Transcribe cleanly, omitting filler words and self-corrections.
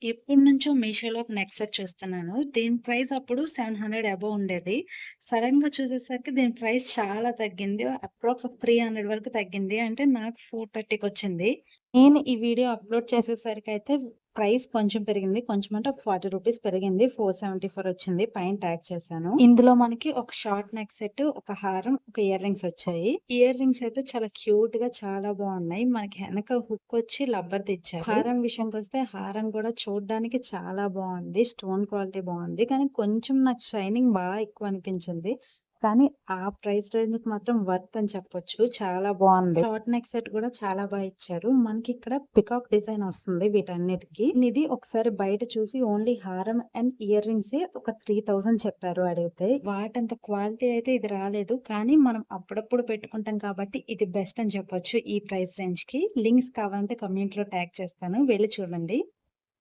ఎప్పటినుంచో మీషోలో ఒక నెక్ సెట్ చూస్తున్నాను. దీని ప్రైస్ అప్పుడు 700 అబోవ్ ఉండేది. సడెన్‌గా చూసేసరికి దీని ప్రైస్ చాలా తగ్గింది. అప్రాక్స్ ఒక 300 వరకు తగ్గింది. అంటే నాకు 430కొచ్చింది. నేను ఈ వీడియో అప్‌లోడ్ చేసేసరికయితే ప్రైస్ కొంచెం పెరిగింది. కొంచెం అంటే ఒక ₹40 పెరిగింది. 474 వచ్చింది. పైన ట్యాగ్ చేశాను. ఇందులో మనకి ఒక షార్ట్ నెక్ సెట్, ఒక హారం, ఒక ఇయర్ రింగ్స్ వచ్చాయి. ఇయర్ రింగ్స్ అయితే చాలా క్యూట్‌గా చాలా బాగున్నాయి. మనకి వెనక హుక్ వచ్చి లబ్బర్‌ది ఇచ్చారు. హారం విషయానికొస్తే హారం కూడా చూడ్డానికి చాలా బాగుంది. స్టోన్ క్వాలిటీ బాగుంది. కానీ కొంచెం నాకు షైనింగ్ ఎక్కువ అనిపించింది. కానీ ఆ ప్రైస్ రేంజ్‌కి మాత్రం వర్త్ అని చెప్పొచ్చు. చాలా బాగుంది. షార్ట్ నెక్ సెట్ కూడా చాలా ఇచ్చారు. మనకి ఇక్కడ పికాక్ డిజైన్ వస్తుంది వీటన్నిటికి. ఇది ఒకసారి బయట చూసి ఓన్లీ హారం అండ్ ఇయర్ రింగ్స్ ఒక 3000 చెప్పారు అడిగితే. వాటంత క్వాలిటీ అయితే ఇది రాలేదు. కానీ మనం అప్పుడప్పుడు పెట్టుకుంటాం కాబట్టి ఇది బెస్ట్ అని చెప్పొచ్చు ఈ ప్రైస్ రేంజ్ కి. లింక్స్ కావాలంటే కమ్యూనిటీలో ట్యాగ్ చేస్తాను. వెళ్ళి చూడండి.